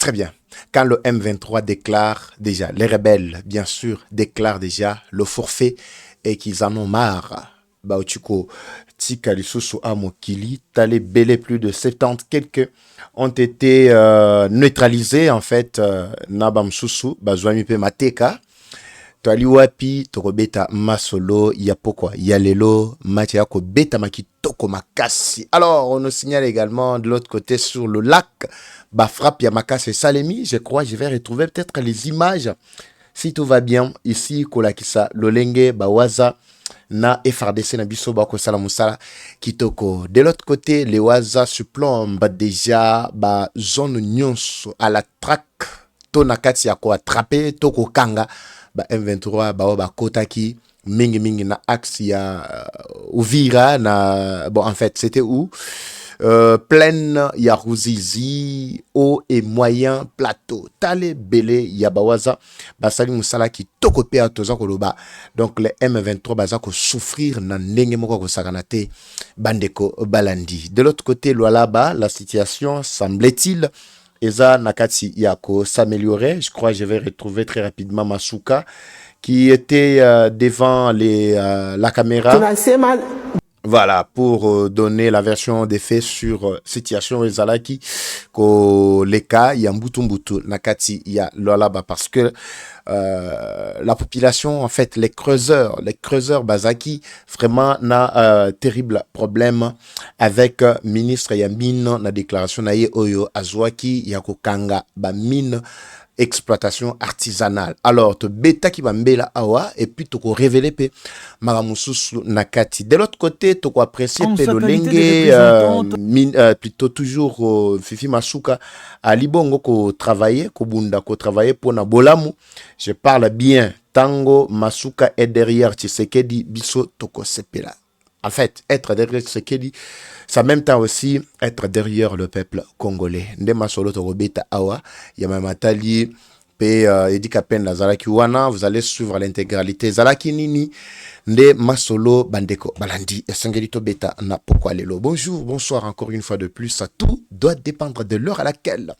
Très bien. Quand le M23 déclare déjà, les rebelles, bien sûr, déclarent déjà le forfait et qu'ils en ont marre. Baochiko, Tika Lisusu Amokili, Talé Belé, plus de 70 quelques ont été neutralisés en fait. Nabam Susu, Bazwami Pe Mateka. Toali wapi tokobeta masolo ya pokwa ya lelo match ya beta makitoko makasi. Alors on nous signale également de l'autre côté sur le lac frappe ya makasi Salemi, je crois je vais retrouver peut-être les images si tout va bien ici kolakisa lolenge bawaza na FRDC na biso ba ko sala musala kitoko. De l'autre côté les waza supplombent déjà ba zone nyonso à la traque tonakati ya ko attraper toko kanga ba M23 ba kotaki mingi na axe ya Uvira na bon en fait c'était où plaine ya Ruzizi haut et moyen plateau tale belé ya bawaza basali musala ki tokope atoza koloba donc les M23 baza ko souffrir na ndenge moko ko sakanate bandeko balandi. De l'autre côté là-bas la situation semble-t-il Eza Nakati Yako s'améliorer. Je crois que je vais retrouver très rapidement Masuka qui était devant la caméra. Voilà, pour donner la version des faits sur situation Ezalaki, ko les cas, il y a Mbutumbutu, Nakati, il y a Lolaba, parce que la population, en fait, les creuseurs Bazaki, vraiment n'a terrible problème avec ministre Yamine, la déclaration naïe Oyo Azwaki, Yako Kanga, ba mine exploitation artisanale. Alors, te bêta qui va mbela awa et puis te révéler pe maramususu nakati. De l'autre côté, te apprécier pe le lenge plutôt toujours Fifi Masuka à Libongo ko travailler ko bunda ko travailler pour na bolamu. Je parle bien. Tango Masuka est derrière Tshisekedi biso toko sepela. En fait, être derrière Tshisekedi, ça en même temps aussi être derrière le peuple congolais. Nde masolo torobeta awa, yamamatali pe edi kapen la zalaki wana, vous allez suivre l'intégralité zalaki nini nde masolo bandeko balandi esengelito beta na pourquoi lelo. Bonjour, bonsoir encore une fois de plus, ça tout doit dépendre de l'heure à laquelle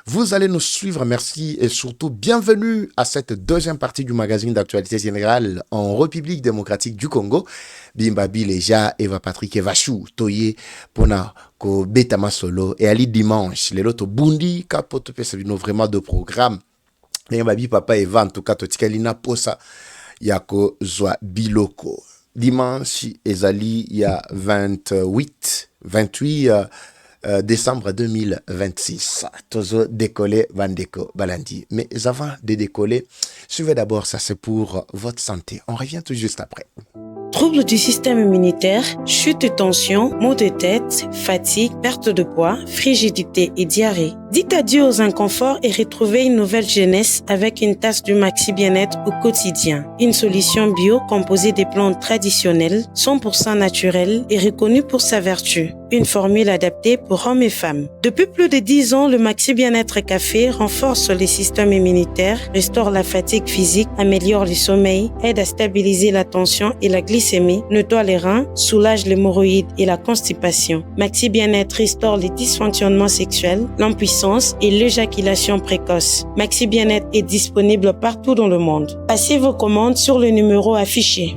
vous allez nous suivre. Merci et surtout bienvenue à cette deuxième partie du magazine d'actualité générale en République démocratique du Congo. Bimbabi Leja, Eva Patrick Evachou, Toye, Pona, Ko Beta Masolo, et Ali Dimanche, les loto Bundi, Kapoto Pesavino, vraiment de programme. Bimbabi Papa Eva, en tout cas, Totikalina Posa, Yako Zwa Biloko. Dimanche, Ezali, il y a 28 décembre 2026. Tozo décoller Vandeko Balandi. Mais avant de décoller, suivez d'abord, ça c'est pour votre santé. On revient tout juste après. Troubles du système immunitaire, chute de tension, maux de tête, fatigue, perte de poids, frigidité et diarrhée. Dites adieu aux inconforts et retrouvez une nouvelle jeunesse avec une tasse du Maxi Bien-être au quotidien. Une solution bio composée des plantes traditionnelles, 100% naturelles et reconnue pour sa vertu. Une formule adaptée pour hommes et femmes. Depuis plus de 10 ans, le Maxi Bien-être Café renforce les systèmes immunitaires, restaure la fatigue physique, améliore le sommeil, aide à stabiliser la tension et la glycémie, nettoie les reins, soulage l'hémorroïde et la constipation. Maxi Bien-être restaure les dysfonctionnements sexuels, l'impuissance et l'éjaculation précoce. Maxi Bien-être est disponible partout dans le monde. Passez vos commandes sur le numéro affiché.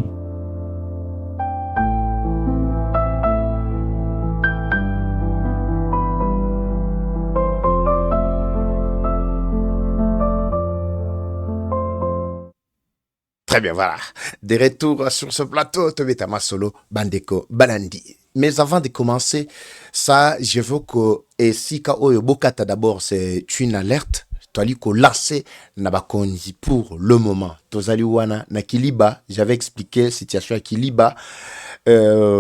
Très bien, voilà. De retour sur ce plateau, Tobeta Masolo, Bandeko, Balandi. Mais avant de commencer, ça, je veux que, et si Oyo Bokata d'abord, c'est une alerte, Toali ko lancé Nabakonzi pour le moment. Tozali wana na Kiliba, j'avais expliqué situation à Kiliba.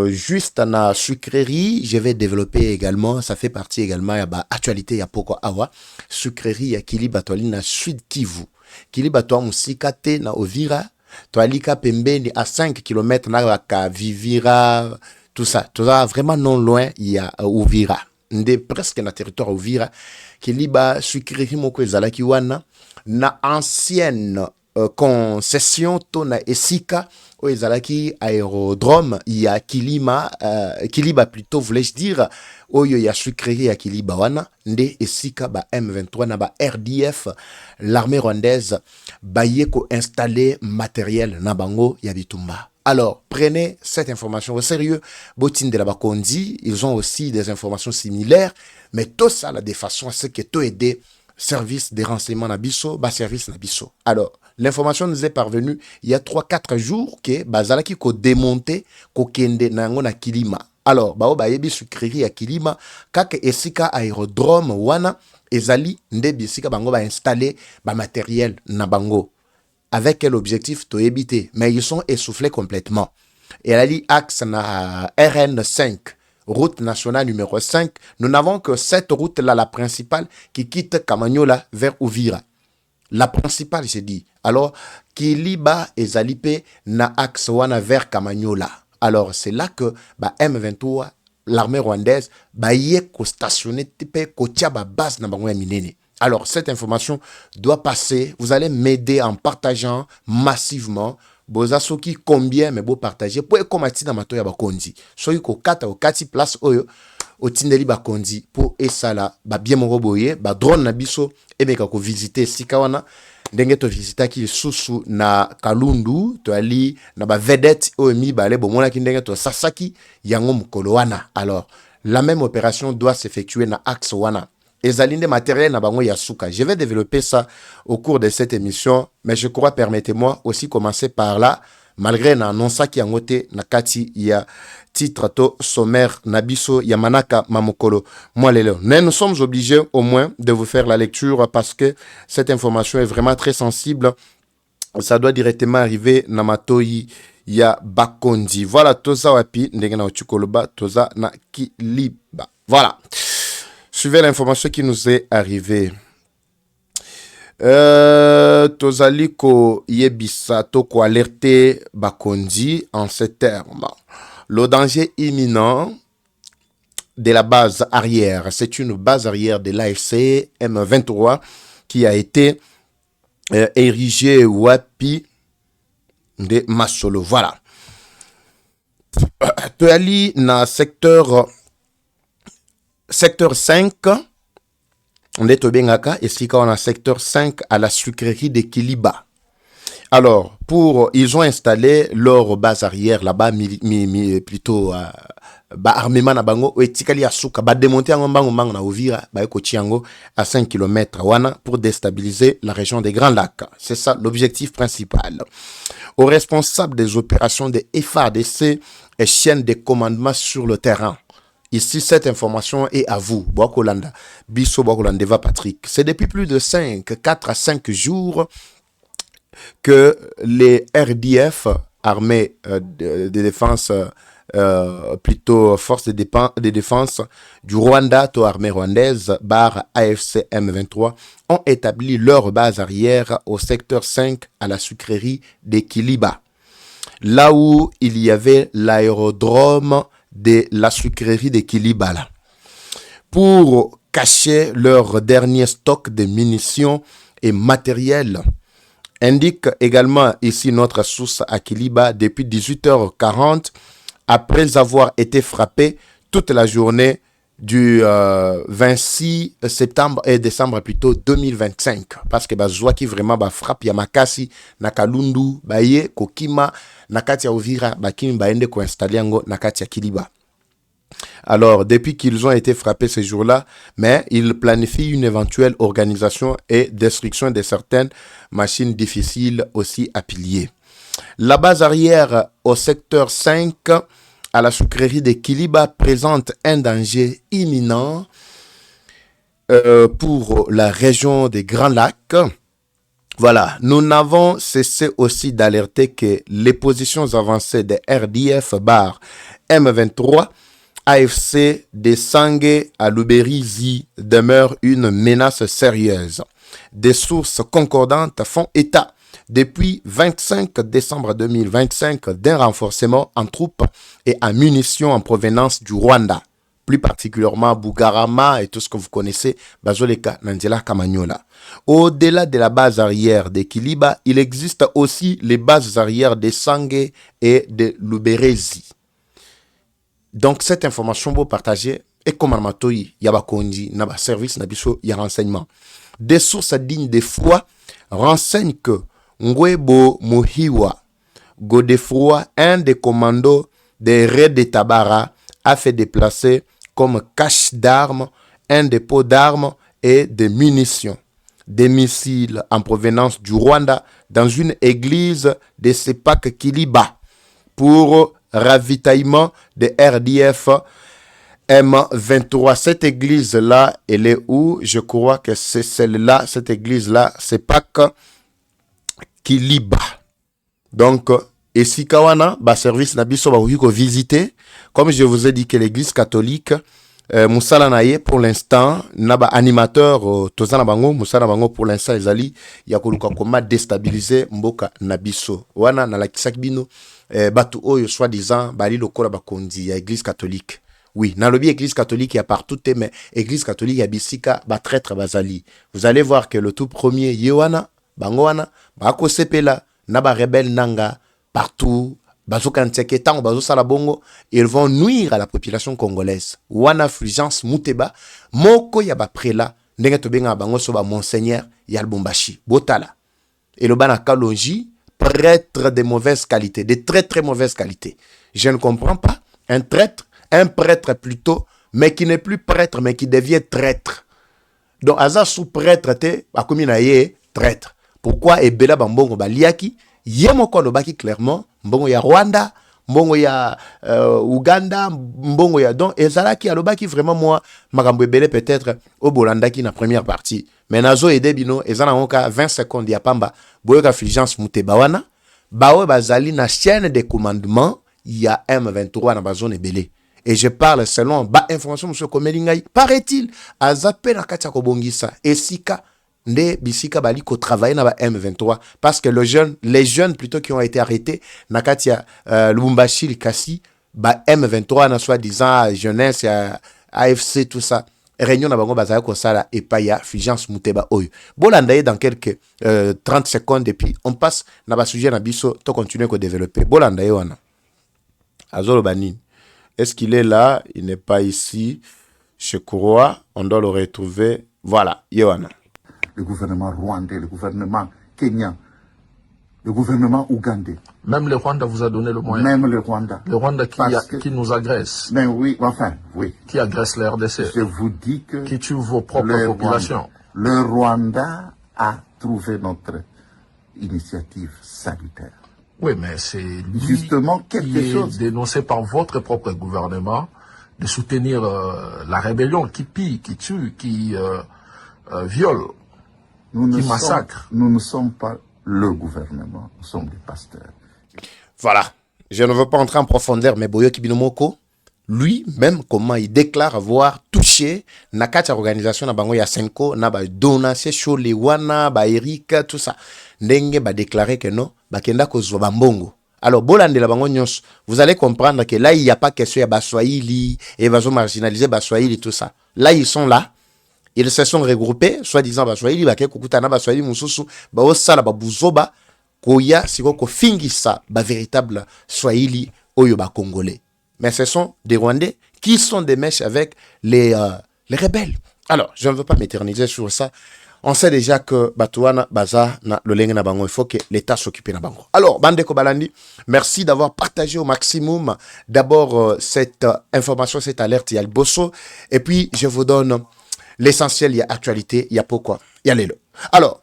Juste na sucrerie, je vais développer également, ça fait partie également, ya ba actualité ya poko awa, sucrerie ya Kiliba, Toali na Sud Kivu. Kiliba toa musika te na Ovira, Toalika pembeni à 5 km na ka Vivira, tout ça vraiment non loin il y a Uvira nde presque na territoire Uvira Kiliba sucrerie moko ezalaki wana na ancienne concession tona esika o ezalaki aérodrome ya Kiliba plutôt voulais-je dire oyo ya sucrerie ya Kiliba wana nde esika ba M23 na ba RDF l'armée rwandaise baye ko installer matériel na bango ya bitumba. Alors, prenez cette information au sérieux. Botin de la Bakondi, ils ont aussi des informations similaires, mais tout ça, de façon à ce que tout aider service de renseignement Nabiso, bas service Nabiso. Alors, l'information nous est parvenue il y a 3-4 jours que Bazalaki ko démonté ko kende nango na Kilima. Alors, bao bayebi sucrerie ya Kilima, kake esika aérodrome wana ezali nde bisika bango ba installer ba matériel na bango. Avec quel objectif to éviter, mais ils sont essoufflés complètement. Et elle a dit axe na RN5, route nationale numéro 5. Nous n'avons que cette route-là, la principale, qui quitte Kamanyola vers Uvira. La principale, j'ai dit. Alors, Kiliba et Zalipe na axe wana vers Kamanyola. Alors, c'est là que M23, l'armée rwandaise, yé ko stationné type ko tia ba base na bango ya minene. Alors, cette information doit passer. Vous allez m'aider en partageant massivement. Bozasoki combien mais beau partager. Pour komati na mato ya bakondi. Soyi ko kata o kati place oyo o tindeli bakondi pour esala ba bien moko boye ba drone na biso ebeka ko visiter sikawana ndenge to visiter ki susu na Kalundu to ali na ba vedette o mi ba le bomona ki ndenge to Sasaki yango mukolo wana. Alors, la même opération doit s'effectuer na axe wana. Ezalinde matériel na bango yasuka. Je vais développer ça au cours de cette émission, mais je crois, permettez-moi aussi commencer par là, malgré na annonce qui angote na kati ya titre to sommaire nabiso yamanaka mamokolo mwalelo. Mais nous sommes obligés au moins de vous faire la lecture parce que cette information est vraiment très sensible. Ça doit directement arriver na matoi ya Bakondi. Voilà, toza wapi ndenge na ochukoloba, toza na Kiliba. Voilà. Suivez l'information qui nous est arrivée. Tozaliko yebisa toko alerter Bakondi en ces termes. Le danger imminent de la base arrière. C'est une base arrière de l'AFC M23 qui a été érigée wapi de Masolo. Voilà. Toali na secteur 5, on est au Bengaka, et si on a secteur 5 à la sucrerie de Kiliba. Alors, ils ont installé leur base arrière là-bas, plutôt armement na bango, et tikali asuka, démonter en bango na Uvira, Kochiango à 5 km wana pour déstabiliser la région des Grands Lacs. C'est ça l'objectif principal. Aux responsables des opérations de FARDC et chaîne de commandement sur le terrain. Ici, cette information est à vous, Boakolanda, Bisso Boakolandeva Patrick. C'est depuis plus de 4 à 5 jours que les RDF, armées de défense, plutôt forces de défense du Rwanda, armée rwandaise, bar AFC M23, ont établi leur base arrière au secteur 5 à la sucrerie de Kiliba. Là où il y avait l'aérodrome de la sucrerie de Kilibala pour cacher leur dernier stock de munitions et matériel. Indique également ici notre source à Kiliba depuis 18h40 après avoir été frappé toute la journée du 26 septembre et décembre plutôt 2025 parce que bazwa qui vraiment ba frappe ya makasi na Kalundu baye kokima nakati ya Uvira bakimi baende ko installer yango nakati ya Kiliba. Alors depuis qu'ils ont été frappés ces jours-là, mais ils planifient une éventuelle organisation et destruction de certaines machines difficiles aussi à piller. La base arrière au secteur 5 à la sucrerie de Kiliba présente un danger imminent pour la région des Grands Lacs. Voilà, nous n'avons cessé aussi d'alerter que les positions avancées des RDF bar M23, AFC de Sangé à Luberizi demeurent une menace sérieuse. Des sources concordantes font état depuis 25 décembre 2025 d'un renforcement en troupes et en munitions en provenance du Rwanda. plus particulièrement Bugarama et tout ce que vous connaissez, Bazoleka Nandela Kamanyola. Au-delà de la base arrière de Kiliba, il existe aussi les bases arrière de Sangé et de Luberezi. Donc cette information vous partagez et comme Armatoyi, Yabakondi, Naba service, Nabiso, y a renseignement. Des sources dignes de foi renseignent que Ngwebo Muhiwa Godefroy, un des commandos des raids de Tabara, a fait déplacer comme cache d'armes un dépôt d'armes et de munitions, des missiles en provenance du Rwanda dans une église de Sepak Kiliba pour ravitaillement de RDF M23. Cette église-là, elle est où? Je crois que c'est celle-là, cette église-là, Sepak Kiliba. Donc, et si Kawana, service Nabiso va visiter, comme je vous ai dit que l'église catholique, Moussala Naye, pour l'instant, naba animateur, Tozana Bango, Moussala Bango, pour l'instant, Ezali, Yakoluka Koma déstabiliser Mboka Nabiso. Wana, na la Kisakbino, Batu Oyo, soi-disant, Bali Lokola Bakondi, ya église catholique. Oui, dans le église catholique, il y a partout, mais église catholique, il y a Bissika, Batraître Bazali. Vous allez voir que le tout premier, Yewana, Bangoana, Bako Sepela, Naba Rebel Nanga, partout, ils vont nuire à la population congolaise. Wana Fulgence Mouteba, Moko Yaba Prela, Nenga Bango Soba Monseigneur Yalbumbashi, Botala. Et le Bana Kalonji, prêtre de mauvaise qualité, de très très mauvaise qualité. Je ne comprends pas. Un prêtre plutôt, mais qui n'est plus prêtre, mais qui devient traître. Donc, Aza sous prêtre, te, Akominaye, traître. Pourquoi Ebela Bambongo Baliaki? Yemoko Lobaki clairement, Mbongo ya Rwanda, Mbongo ya Uganda, Mbongo ya donc Ezalaki Alobaki vraiment moi Makambo Ebele peut-être au Bolandaki na première partie. Mais nazo edebino ezana onka 20 secondes ya pamba boyoka Fulgence Mutebawana, bawe bazali na chaîne de commandement, il y a M23 na bazone Ebele. Et je parle selon ba information monsieur Komelingai, paraît-il azape na katia kobongisa esika Nde Bisika Baliko travailler na ba M23 parce que les jeunes plutôt qui ont été arrêtés Nakatia Lubumbashi Likasi ba M23 na soi-disant jeunesse AFC tout ça réunion na bango bazaya ko sala et pa ya Fulgence Muteba oyo bolandaye dans quelques 30 secondes et puis on passe na ba sujet na biso to continuer ko développer bolandaye wana Azolo Banine. Est-ce qu'il est là? Il n'est pas ici, je crois. On doit le retrouver. Voilà, Yohana. Le gouvernement rwandais, le gouvernement kenyan, le gouvernement ougandais. Même le Rwanda vous a donné le moyen. Même le Rwanda. Le Rwanda qui nous agresse. Mais oui, enfin, oui. Qui agresse la RDC. Je vous dis que... Qui tue vos propres populations. Le Rwanda a trouvé notre initiative salutaire. Oui, mais c'est justement quelque chose dénoncé par votre propre gouvernement de soutenir la rébellion qui pille, qui tue, qui viole, qui massacre. Nous ne sommes pas le gouvernement, nous sommes des pasteurs. Voilà. Je ne veux pas entrer en profondeur, mais Boyo Kibinomoko, lui-même, comment il déclare avoir touché Nakacha organisation na bango ya Senko, na ba donation show les wana, ba Erika, tout ça. Ndenge ba déclarer que non, ba kenda kozwa bambongo. Alors, bolandela bango nyos, vous allez comprendre que là, il n'y a pas question ya Baswahili, et bazo marginaliser Baswahili, tout ça. Là, ils sont là. Ils se sont regroupés, soi-disant Baswahili, ba kekukutana Baswahili mususu, ba osala ba buzoba, koya siko ko fingisa ba véritable Swahili oyo ba congolais. Mais ce sont des Rwandais qui sont des mèches avec les rebelles. Alors, je ne veux pas m'éterniser sur ça. On sait déjà que Batouana, Baza, le Lengue na bango, il faut que l'État s'occupe na bango. Alors, Bande Kobalandi, merci d'avoir partagé au maximum d'abord cette information, cette alerte, il y a le bosso. Et puis, je vous donne l'essentiel, il y a actualité, il y a pourquoi, il y a l'élo. Alors,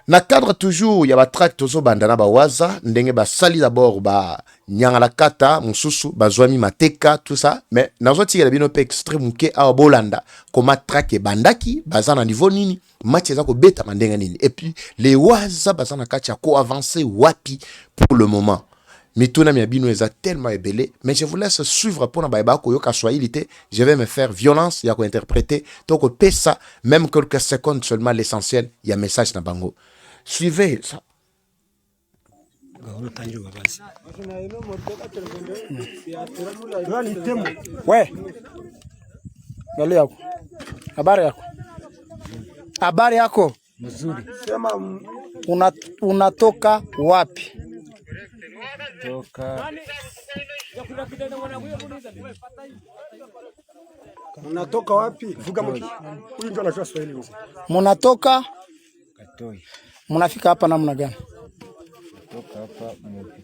na cadre toujours, il y a ba track tozo bandana ba waza, ndenge ba sali d'abord ba nyangala kata, mususu, ba zwami mateka, tout ça. Mais nazo tigela bino pe extrême ke a bolanda, koma track e bandaki, baza na niveau nini, match eza ko beta mandenga nini. Et puis les waza baza na katia ko avancer wapi pour le moment. Mituna miabino eza tellement ébélé, mais je vous laisse suivre pour na baeba ko yoka swahilité, je vais me faire violence, ya ko interpréter, to ko pesa même quelques secondes seulement l'essentiel, il y a message na bango. Suivez ça. Ouais. Ngali yako. Habari yako? Habari yako? Mzuri. Sema unatoka wapi? Unatoka wapi? Vuga mki. Huyu ndio anajua Swahili mzee. Munatoka Katoi. Munafika hapa namna gani? Kutoka hapa Movita.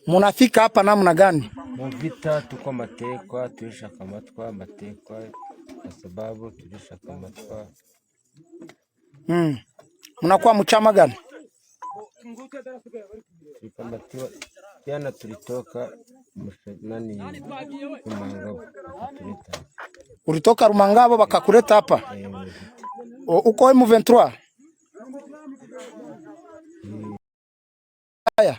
Munafika hapa namna gani? Movita tuko matekwa, tulishakamatwa matekwa kwa sababu tulishakamatwa. Munakuwa mchama gani? Tulikamatiwa jana, tulitoka nani Rumangabo. Ulitoka Rumangabo bakakuleta hapa? Uko M23? Haya.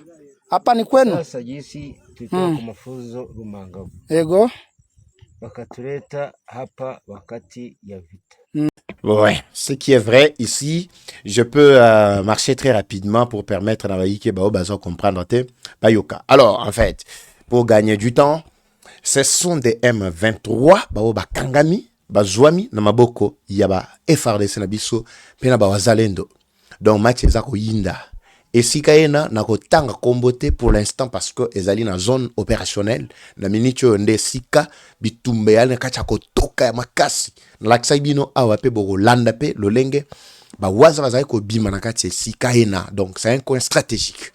Hapa ni kwenu? Sasa jinsi tulitoka kwa mafunzo Rumangabo. Ego. Bakatuleta hapa wakati ya vita. Ouais, ce qui est vrai ici, je peux marcher très rapidement pour permettre à Navaïke de comprendre Bayoka. Alors, en fait, pour gagner du temps, ce sont des M23, Baoba Kangami, Bazwami, Namaboko, Yaba, FRDC Nabiso, Penaba Wazalendo. Donc, match Zako Yinda. Et si kaena na kotanga kombote pour l'instant parce que ezali na zone opérationnelle na minicho nde sika bitumbe yale kacha kotoka ya makasi na laksa bino awa pe boko landa pe lolenge ba waza bazali ko bima na kati sika ena. Donc c'est un coin stratégique.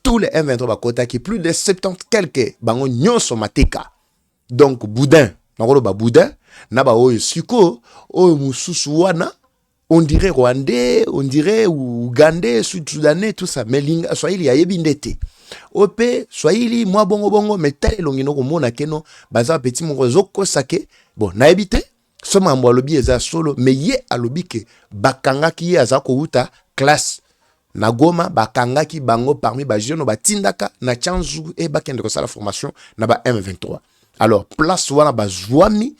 Tous les M23 ba kota qui plus de 70 quelques bango nyonso mateka. Donc boudin na ko ba boudin na ba oyo siko oyo mususu wana. On dirait Rwandais, on dirait Ougandais, Sud-Soudanais, tout ça. Mais Swahili a yebindete. Ope, Swahili, moi bongo, mais tel longino komona keno, baza petit mon zoko sake. Bon, na ebite, soma mwa lobi eza solo, mais ye alobi ke bakanga ki ye azako uta classe. Na Goma, bakanga ki bango parmi ba jeune ba tindaka na chanzu e bakende ko sala formation na ba M23. Alors, place wana ba zwami,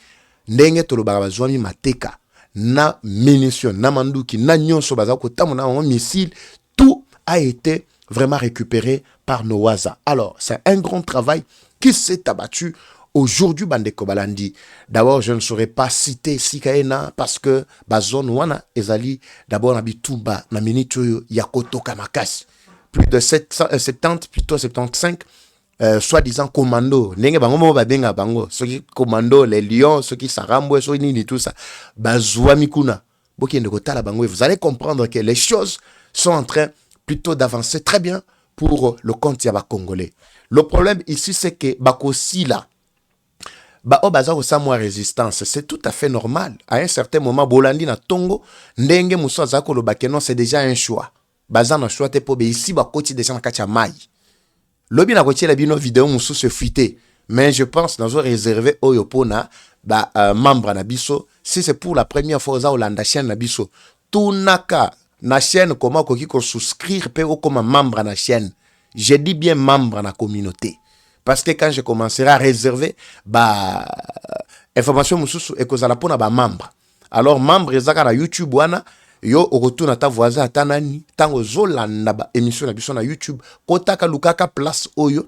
ndenge tolo ba zwami mateka. Na munitions, na manduki, na nyonso bazako tamu na missile, tout a été vraiment récupéré par nos Waza. Alors, c'est un grand travail qui s'est abattu aujourd'hui, Bandeko Balandi. D'abord, je ne saurais pas citer Sikaena parce que Bazon Wana Ezali, d'abord, Nabitumba, na minito Yakoto Kamakas. Plus de 70, plutôt 75. Soi-disant commando nenge bango mo babenga bango ceux commando les lions ceux qui sarambwe ceux ni tout ça bazwa mikuna bokende kotala bango vous allez comprendre que les choses sont en train plutôt d'avancer très bien pour le compte yaba congolais. Le problème ici c'est que bakosi là baza ko moi résistance, c'est tout à fait normal. À un certain moment bolandi na tongo ndenge muso za ko lo bakeno c'est déjà un choix. Baza na choix te po be ici bakoti déjà na kacha mai. Lobi na kotiela bino vidéo musu se fuité, mais je pense dans réservé oyopona membre na biso si c'est pour la première fois za Olanda chaîne na biso tunaka na chaîne comment koki ko souscrire pe comme membre na chaîne. Je dis bien membre na communauté parce que quand je commencerai à réserver information mususu e kozala pona membre. Alors membre ezaka na YouTube wana yo okotuna ta voisin atanani tango zolanda émission na biso na YouTube kotaka lukaka place oyo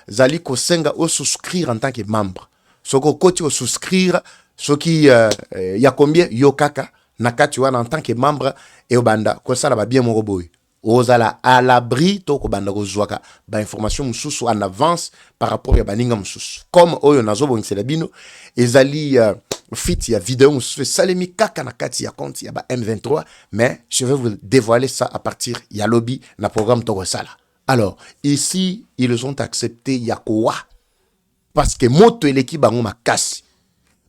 zali ko senga o souscrire en tant que membre soko koti o souscrire soki ya combien yo kaka na kati wana en tant que membre et obanda ko sala bien mo boy ozala à l'abri to ko banda ko zwaka information mususu en avance par rapport ya baninga mususu comme oyo nazo bongisela bino ezali fit ya vidéo mususu salemi kaka na kati ya compte ya M23, mais je vais vous dévoiler ça à partir ya lobby na programme to sala. Alors ici ils ont accepté yakowa parce que moto eleki bango makasi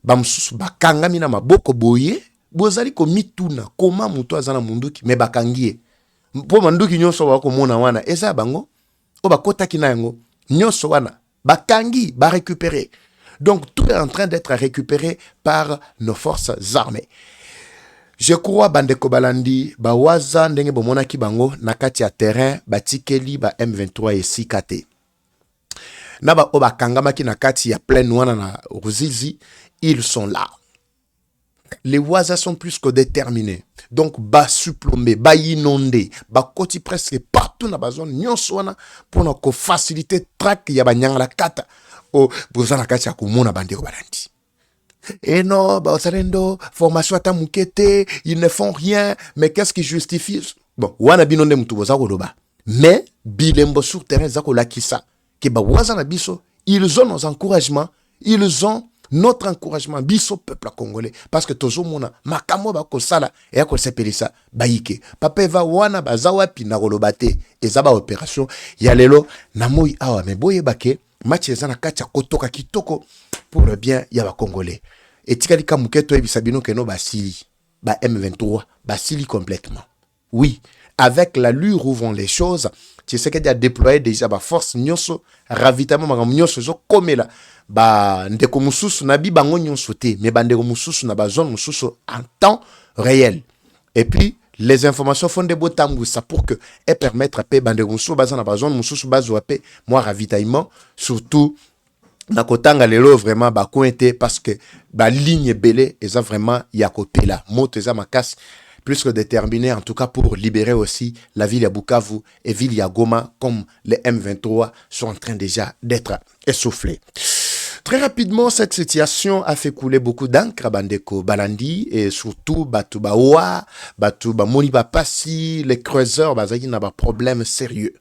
mususu bakangami na maboko boye bozali ko mituna koma muto azana munduki me bakangie po manduki nyonso wako mona wana eza bango o bakota kinango nyonso wana bakangi ba récupérer. Donc tout est en train d'être récupéré par nos forces armées. Je crois Bandeko Balandi bawaza ndenge bomona ki bango na kati ya terrain batikeli M23 et sikate. Na ba obakangama ki na kati ya plaine wana na Ruzizi, ils sont là. Les Waza sont plus que déterminés. Donc, supplomber, inonder, koti presque partout dans la zone, nyonswana, pour nous faciliter track ya banyanga la kata, o bozana kati ya kumona bandeko balandi. Et non, bah, Sarendo, formation à Mukete, ils ne font rien, mais qu'est-ce qui justifie? Bon, wana binonde mutuboza koloba. Mais, bilembo sur terrain, zako lakisa, que bah, wazana biso, ils ont nos encouragements, ils ont notre encouragement, biso peuple congolais, parce que toujours mona, makamo ba kosala, et ako sepelisa, baike. Papa va wana bazawa pi na kolobate, et zaba opération, yalelo, namoi awa, mais boye bake, match ezana kacha kotoka kitoko, pour le bien, yaba congolais. Et tikalika muketo ebisabino keno basili, ba M23, basili complètement. Oui, avec l'allure où vont les choses, tu sais qu'il y a déployé déjà ba force nyonso, ravitaillement ma nyonso zo komela, ba ndeko mususu na bi bango nyonso te, mais ba ndeko mususu na ba zone mususu en temps réel. Et puis les informations font des beaux temps ça pour que et permettre à pe ba ndeko mususu ba na ba zone mususu ba zo pe moi ravitaillement surtout na kotanga lelo vraiment ba cointé parce que ba ligne belé et ça vraiment ya côté là moto za makas plus que déterminé en tout cas pour libérer aussi la ville à Bukavu et ville à Goma comme les M23 sont en train déjà d'être essoufflés. Très rapidement, cette situation a fait couler beaucoup d'encre à Bandeko Balandi et surtout Batouba Oua, Batouba Moniba Passi, les creuseurs, Bazaki n'a pas problème sérieux.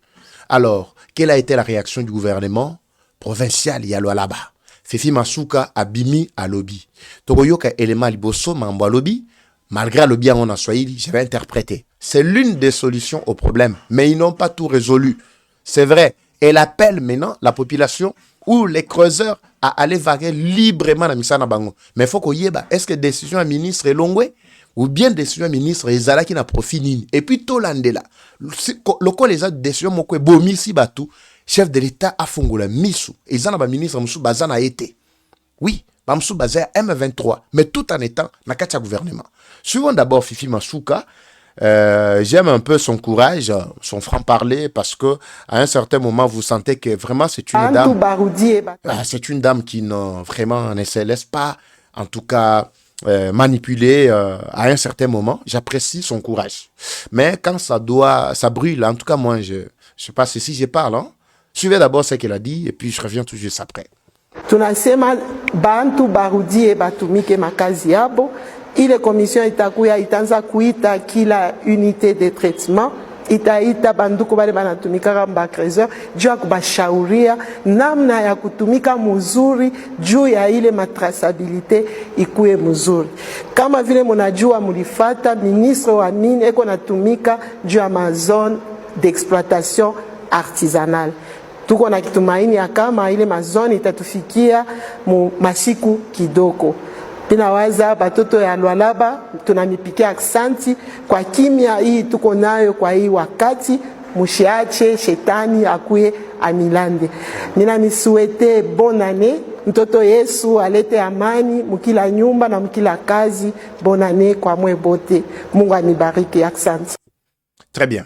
Alors, quelle a été la réaction du gouvernement provincial Yalo là-bas? Fifi Masuka a bimi à lobby. Togoyoka élément liboso mambo à lobby. Malgré le bien en Swahili, je vais interpréter. C'est l'une des solutions au problème, mais ils n'ont pas tout résolu. C'est vrai. Elle appelle maintenant la population ou les creuseurs à aller vaguer librement dans Misana Bango. Mais il faut qu'on y ait, est-ce que décision à ministre est longue ou bien décision à ministre est Zala qui n'a profit ni. Et puis tout l'andela. Le col les a décision moko bomisi batu, chef de l'État a fongola misu. Et Zana ministre Moussou Bazan a été. Oui. Bamsou basé à M23, mais tout en étant dans le gouvernement. Suivons d'abord Fifi Masuka. J'aime un peu son courage, son franc-parler, parce que à un certain moment, vous sentez que vraiment c'est une dame. C'est une dame qui vraiment ne se laisse pas, en tout cas, manipuler à un certain moment. J'apprécie son courage. Mais quand ça brûle, en tout cas, moi, je sais pas si je parle. Hein. Suivez d'abord ce qu'elle a dit, et puis je reviens tout juste après. Tunasema bantu barudie batumike makazi yabo, ile commission itakuya itaanza kuita kila unité de traitement, itaita banduku bale banatumika kama creuseur juu ya kubashauria namna ya kutumika mzuri juu ya ile matrasabilite ikuwe mzuri. Kama vile mnajua mulifata ministre wa mine eko natumika juu ya ma zone d'exploitation artisanale. Tuko na kitumaini ya kama ile mazoni itatufikia masiku kidoko. Pinawaza batoto ya Lualaba tunamipikia aksanti kwa kimya hii tuko nayo kwa hii wakati, mushiache shetani akuye amilande. Nina misuete bonne année, mtoto Yesu alete amani mukila nyumba na mukila kazi, bonne année kwa mwe bote. Mungu anibariki, aksanti. Très bien.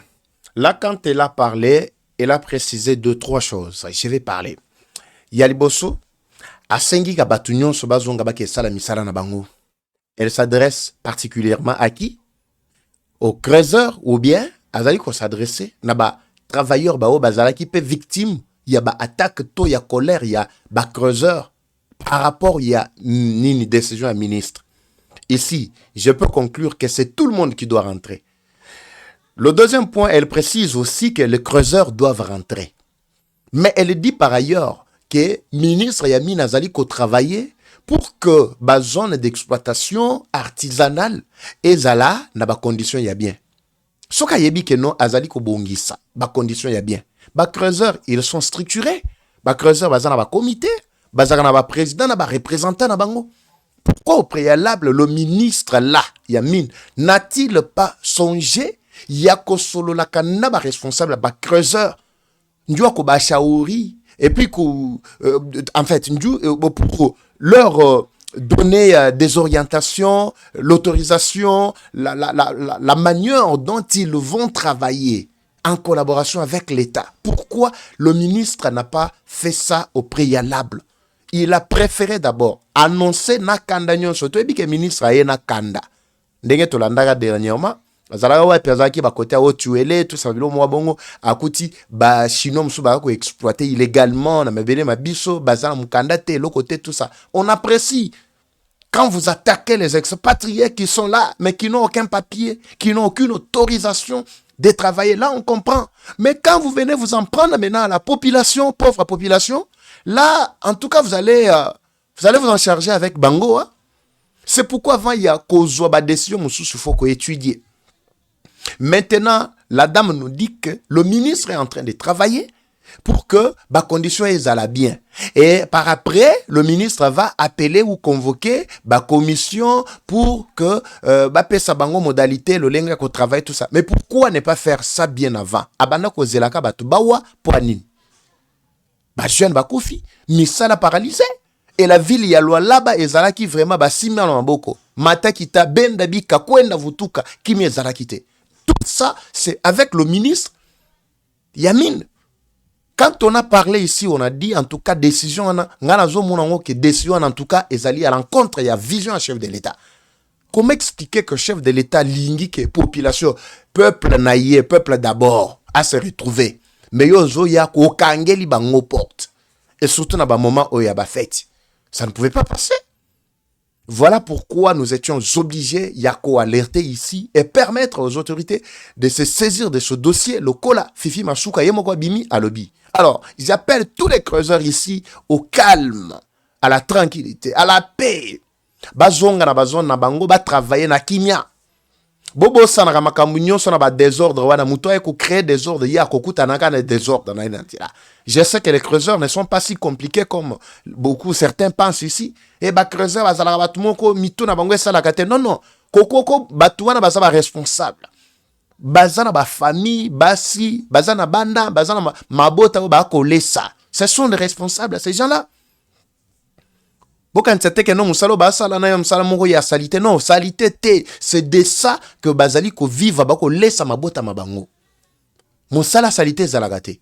Là quand elle a parlé, elle a précisé 2-3 choses. Je vais parler. Yaliboso, à Sengi Kabatunyon Sobazonga Bakesala Misala Nabango. Elle s'adresse particulièrement à qui? Aux creuseurs ou bien à Zali qu'on s'adressait Naba travailleurs Bao Bazala qui peut victime. Il y a attaque, il y a colère, il y a creuseur. Par rapport, il y a une décision à ministre. Ici, je peux conclure que c'est tout le monde qui doit rentrer. Le deuxième point, elle précise aussi que les creuseurs doivent rentrer. Mais elle dit par ailleurs que le ministre Yami Nazali ko travailler pour que la zone d'exploitation artisanale et zala na ba condition ya bien. Soka yebi que non azali ko bongisa, ba condition ya bien. Ba creuseurs, ils sont structurés. Ba creuseurs bazana ba comité, bazana na ba président na ba représentant na bango. Pourquoi au préalable le ministre là, Yamine, n'a-t-il pas songé Yako solo la kanaba responsable ba creuseur njua ko ba shauri et puis en fait pour leur donner des orientations, l'autorisation, la manière dont ils vont travailler en collaboration avec l'État. Pourquoi le ministre n'a pas fait ça au préalable? Il a préféré d'abord annoncer na kanda nyonso to ebike ministre aye na kanda ndenge tolandaga dernièrement. Zalaka wa pezaki ba côté au tuele tout ça bilo mwa bongo akuti ba chino msu ba ko exploiter illégalement na mabele mabiso bazana mukanda te le côté tout ça on apprécie Quand vous attaquez les expatriés qui sont là, mais qui n'ont aucun papier, qui n'ont aucune autorisation de travailler, là on comprend. Mais quand vous venez vous en prendre maintenant à la population, pauvre population, là, en tout cas, vous allez vous en charger avec Bango. Hein? C'est pourquoi avant, il y a une décision, il faut étudier. Maintenant, la dame nous dit que le ministre est en train de travailler pour que les conditions soient bien. Et par après, le ministre va appeler ou convoquer la commission pour que pesa bango modalité le lenga ko travail tout ça. Mais pourquoi ne pas faire ça bien avant? Abana ko zelaka batu bawa pour anin. Ba jeune ba kofi, misala paralysé. Et la ville ya loi là-bas ezalaki vraiment ba simia na maboko. Mata kita benda bika kwenda vutuka kimi ezalaki te. Tout ça c'est avec le ministre Yamine. Quand on a parlé ici, on a dit en tout cas décision, que décision en tout cas est allée à l'encontre, il y a vision à chef de l'État. Comment expliquer que chef de l'État lingi que population, peuple naïe, peuple d'abord, à se retrouver. Mais yozo ya ko kangeli bango porte. Et surtout dans le moment où il y a ba fête. Ça ne pouvait pas passer. Voilà pourquoi nous étions obligés, Yako, alerter ici et permettre aux autorités de se saisir de ce dossier. Le Kola, Fifi Masuka, Yemoko Bimi, à Lobi. Alors, ils appellent tous les creuseurs ici au calme, à la tranquillité, à la paix. Bazonga na bazon na bango, ba travailler na kimia. Bobo sanaka makamunyo sona ba désordre wana muto eko créer désordre ya kokuta naka na désordre na inantila. Je sais que les creuseurs ne sont pas si compliqués comme beaucoup certains pensent ici. Et ba creuseur bazala batu moko mito na bango sala kate. Non. Kokoko batu wana bazaba responsable. Bazana ba famille, basi, bazana banda, bazana mabota ba kolesa. Ce sont des responsables ces gens-là. Quand c'était que non, musalo basala na musala moko ya salité non, salité te, c'est de ça que bazali ko vivre ba ko lesa mabota mabango. Musala salité zalagate.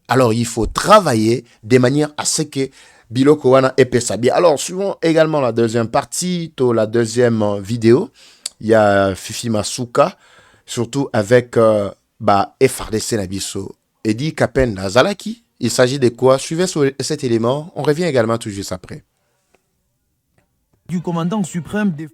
Alors il faut travailler de manière à ce que biloko wana epesa bien. Alors suivons également la deuxième partie, la deuxième vidéo, il y a Fifi Masuka surtout avec FRDC Nabiso Edi Kapen Nazalaki. Il s'agit de quoi? Suivez cet élément, on revient également tout juste après. Du commandant suprême des...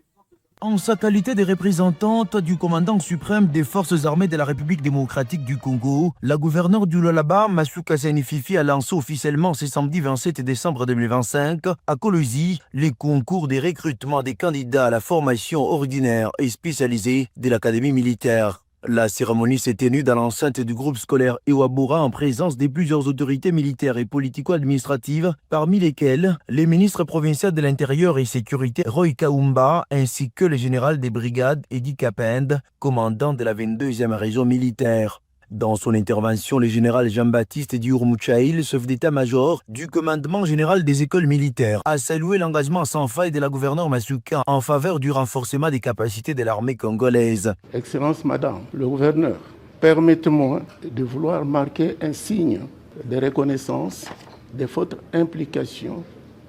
En sa qualité de représentante du commandant suprême des forces armées de la République démocratique du Congo, la gouverneure du Lualaba, Masuka Saini-Fifi, a lancé officiellement ce samedi 27 décembre 2025 à Kolwezi les concours de recrutement des candidats à la formation ordinaire et spécialisée de l'Académie militaire. La cérémonie s'est tenue dans l'enceinte du groupe scolaire Ewabora en présence de plusieurs autorités militaires et politico-administratives, parmi lesquelles les ministres provinciaux de l'Intérieur et Sécurité Roy Kaumba ainsi que le général des brigades Edi Kapend, commandant de la 22e région militaire. Dans son intervention, le général Jean-Baptiste Diurmouchaïl, chef d'état-major du commandement général des écoles militaires, a salué l'engagement sans faille de la gouverneure Masuka en faveur du renforcement des capacités de l'armée congolaise. Excellence Madame le gouverneur, permettez-moi de vouloir marquer un signe de reconnaissance de votre implication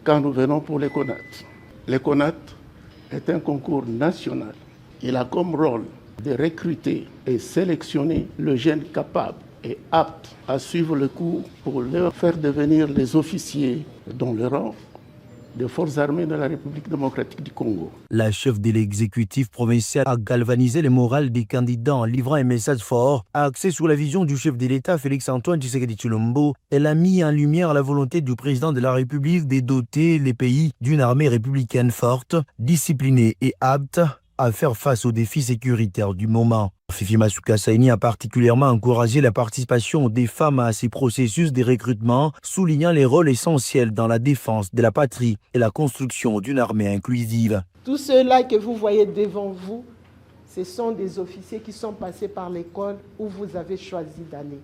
quand nous venons pour les CONAT. Les CONAT est un concours national. Il a comme rôle de recruter et sélectionner le jeune capable et apte à suivre le cours pour leur faire devenir les officiers dans le rang des forces armées de la République démocratique du Congo. La chef de l'exécutif provincial a galvanisé le moral des candidats en livrant un message fort axé sur la vision du chef de l'État Félix-Antoine Tshisekedi Tshilombo. Elle a mis en lumière la volonté du président de la République de doter les pays d'une armée républicaine forte, disciplinée et apte à faire face aux défis sécuritaires du moment. Fifi Masuka Saini a particulièrement encouragé la participation des femmes à ces processus de recrutement, soulignant les rôles essentiels dans la défense de la patrie et la construction d'une armée inclusive. Tous ceux-là que vous voyez devant vous, ce sont des officiers qui sont passés par l'école où vous avez choisi d'aller.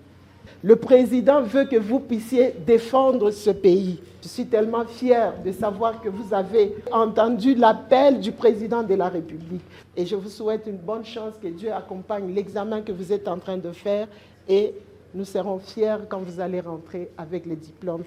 Le président veut que vous puissiez défendre ce pays. Je suis tellement fier de savoir que vous avez entendu l'appel du président de la République. Et je vous souhaite une bonne chance, que Dieu accompagne l'examen que vous êtes en train de faire. Et nous serons fiers quand vous allez rentrer avec les diplômes.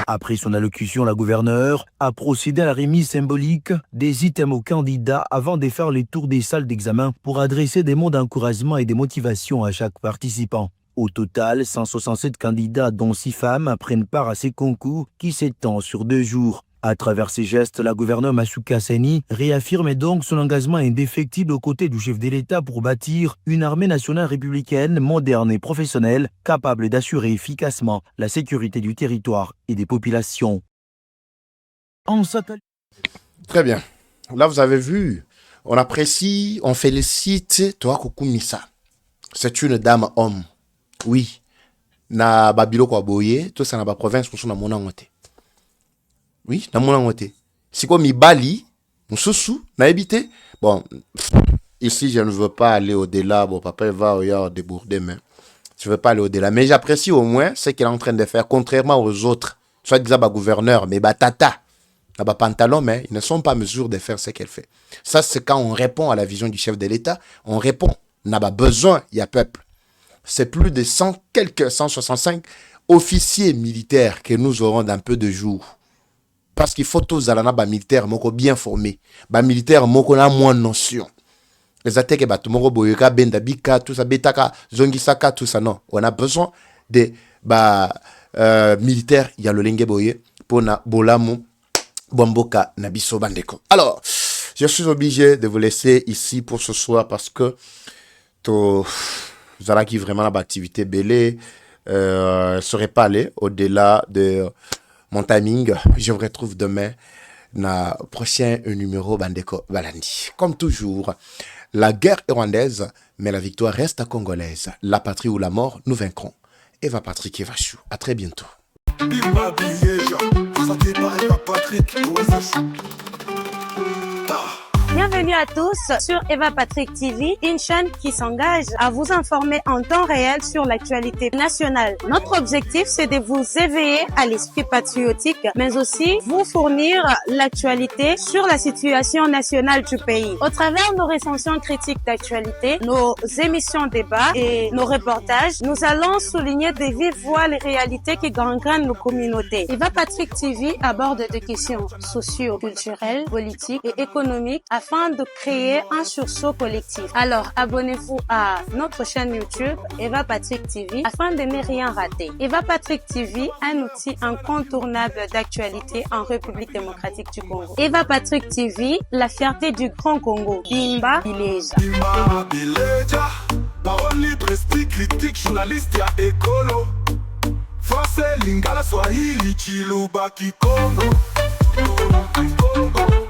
Après son allocution, la gouverneure a procédé à la remise symbolique des items aux candidats avant de faire le tour des salles d'examen pour adresser des mots d'encouragement et de motivation à chaque participant. Au total, 167 candidats, dont 6 femmes, prennent part à ces concours qui s'étendent sur 2 jours. À travers ces gestes, la gouverneure Masuka Seni réaffirme donc son engagement indéfectible aux côtés du chef de l'État pour bâtir une armée nationale républicaine moderne et professionnelle capable d'assurer efficacement la sécurité du territoire et des populations. Très bien. Là, vous avez vu, on apprécie, on félicite Toa Kukumisa. C'est une dame homme. Oui. Na babilo kwa boye, tout ça na ba province pour son na mona ngote. Oui, na mona ngote. Si quoi mi bali, mususu, na habité. Bon, ici je ne veux pas aller au-delà. Bon, papa va au débourder, mais je veux pas aller au-delà. Mais j'apprécie au moins ce qu'il est en train de faire, contrairement aux autres. Soit disant ba gouverneur, mais ba tata. Ba pantalon, mais ils ne sont pas en mesure de faire ce qu'elle fait. Ça, c'est quand on répond à la vision du chef de l'État, on répond. On n'a pas besoin, il y a peuple. C'est plus de 165 officiers militaires que nous aurons dans peu de jours. Parce qu'il faut tous aller dans militaires bien formés. Les militaires moko na moins notion. Les attaques que moko boyeka benda bika tout ça betaka zongisaka tout ça non. On a besoin de militaires il y a le lenge boye pour na bolamu bomboka na biso bandeko. Alors, je suis obligé de vous laisser ici pour ce soir parce que vous allez qui vraiment l'activité belé serait pas allé au-delà de mon timing. Je vous retrouve demain dans le prochain numéro Bandeko Balandi. Comme toujours, la guerre est rwandaise, mais la victoire reste congolaise. La patrie ou la mort, nous vaincrons. Eva Patrick Evachou. À très bientôt. Bienvenue à tous sur Eva Patrick TV, une chaîne qui s'engage à vous informer en temps réel sur l'actualité nationale. Notre objectif, c'est de vous éveiller à l'esprit patriotique, mais aussi vous fournir l'actualité sur la situation nationale du pays. Au travers de nos recensions critiques d'actualité, nos émissions débats et nos reportages, nous allons souligner de vive voix les réalités qui gangrènent nos communautés. Eva Patrick TV aborde des questions socio-culturelles, politiques et économiques afin de créer un sursaut collectif. Alors, abonnez-vous à notre chaîne YouTube Eva Patrick TV afin de ne rien rater. Eva Patrick TV, un outil incontournable d'actualité en République démocratique du Congo. Eva Patrick TV, la fierté du Grand Congo. Bimba Bileja. Bimba Bileja. Maoni presti critique journaliste ya écolo. Français, lingala, swahili, chiluba, kikongo. Congo.